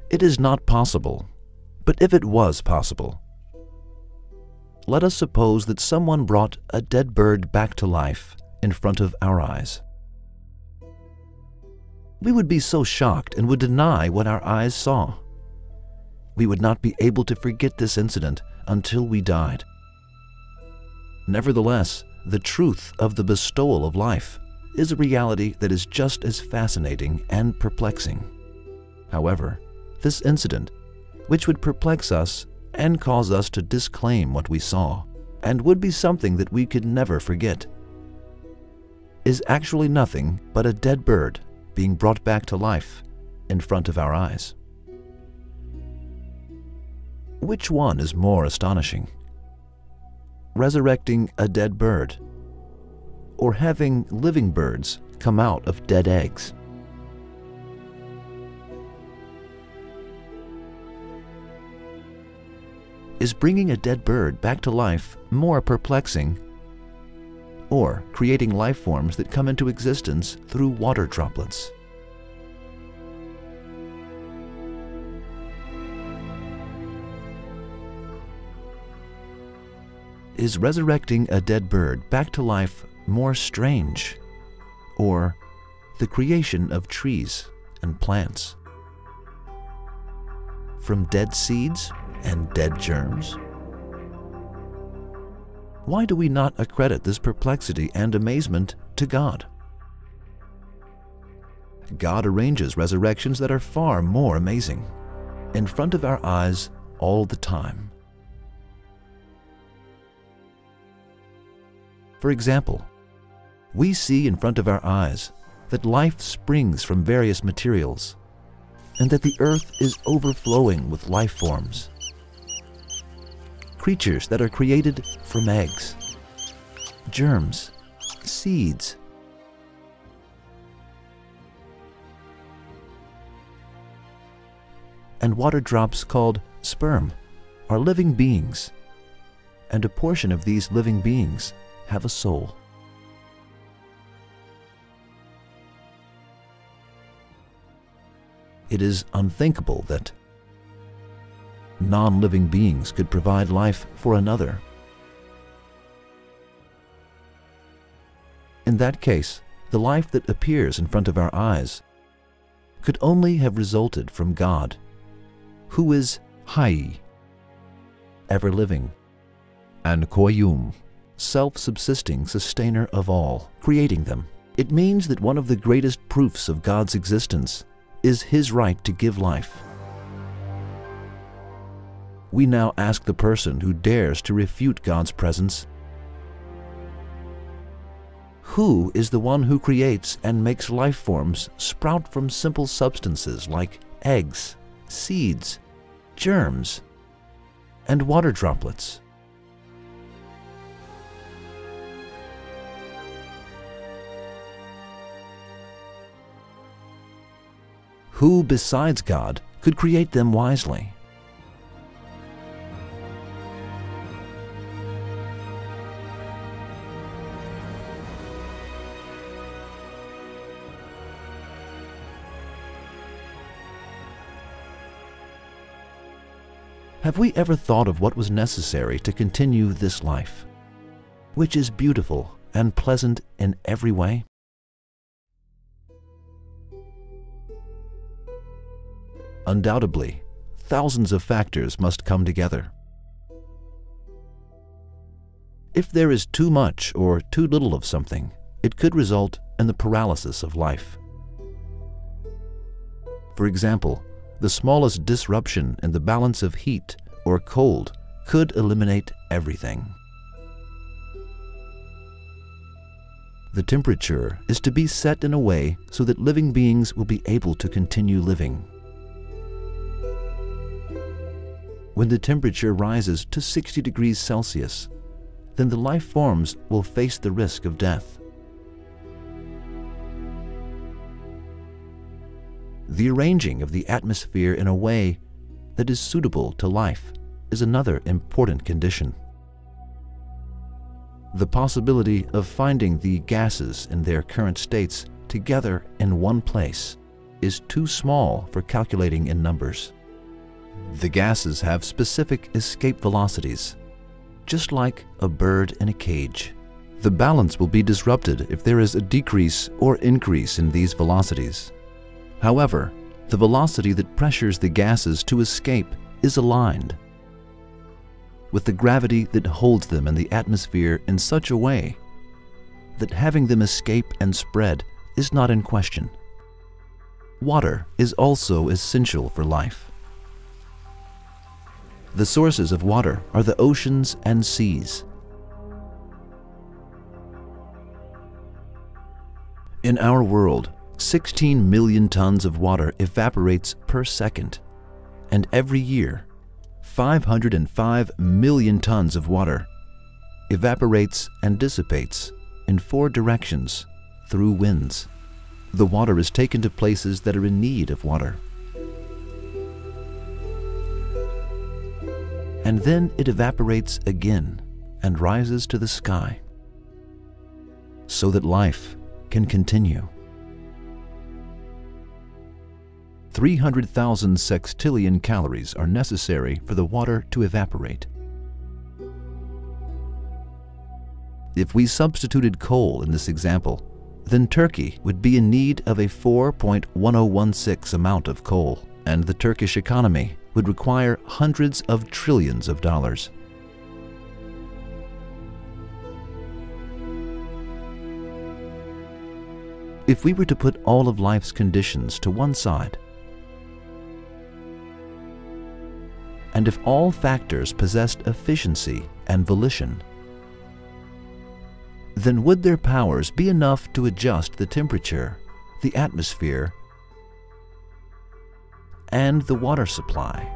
It is not possible, but if it was possible, let us suppose that someone brought a dead bird back to life in front of our eyes. We would be so shocked and would deny what our eyes saw. We would not be able to forget this incident until we died. Nevertheless, the truth of the bestowal of life is a reality that is just as fascinating and perplexing. However, this incident, which would perplex us and cause us to disclaim what we saw, and would be something that we could never forget, is actually nothing but a dead bird being brought back to life in front of our eyes. Which one is more astonishing? Resurrecting a dead bird, or having living birds come out of dead eggs? Is bringing a dead bird back to life more perplexing, or creating life forms that come into existence through water droplets? Is resurrecting a dead bird back to life more strange, or the creation of trees and plants from dead seeds and dead germs? Why do we not accredit this perplexity and amazement to God? God arranges resurrections that are far more amazing, in front of our eyes all the time. For example, we see in front of our eyes that life springs from various materials, and that the earth is overflowing with life forms. Creatures that are created from eggs, germs, seeds, and water drops called sperm are living beings, and a portion of these living beings have a soul. It is unthinkable that non-living beings could provide life for another. In that case, the life that appears in front of our eyes could only have resulted from God, who is Hayy, ever-living, and Qayyum, self-subsisting sustainer of all, creating them. It means that one of the greatest proofs of God's existence is His right to give life. We now ask the person who dares to refute God's presence, who is the one who creates and makes life forms sprout from simple substances like eggs, seeds, germs, and water droplets? Who besides God could create them wisely? Have we ever thought of what was necessary to continue this life, which is beautiful and pleasant in every way? Undoubtedly, thousands of factors must come together. If there is too much or too little of something, it could result in the paralysis of life. For example, the smallest disruption in the balance of heat or cold could eliminate everything. The temperature is to be set in a way so that living beings will be able to continue living. When the temperature rises to 60 degrees Celsius, then the life forms will face the risk of death. The arranging of the atmosphere in a way that is suitable to life is another important condition. The possibility of finding the gases in their current states together in one place is too small for calculating in numbers. The gases have specific escape velocities, just like a bird in a cage. The balance will be disrupted if there is a decrease or increase in these velocities. However, the velocity that pressures the gases to escape is aligned with the gravity that holds them in the atmosphere in such a way that having them escape and spread is not in question. Water is also essential for life. The sources of water are the oceans and seas. In our world, 16 million tons of water evaporates per second, and every year, 505 million tons of water evaporates and dissipates in 4 directions through winds. The water is taken to places that are in need of water, and then it evaporates again and rises to the sky so that life can continue. 300,000 sextillion calories are necessary for the water to evaporate. If we substituted coal in this example, then Turkey would be in need of a 4.1016 amount of coal, and the Turkish economy would require hundreds of trillions of dollars. If we were to put all of life's conditions to one side, and if all factors possessed efficiency and volition, then would their powers be enough to adjust the temperature, the atmosphere, and the water supply?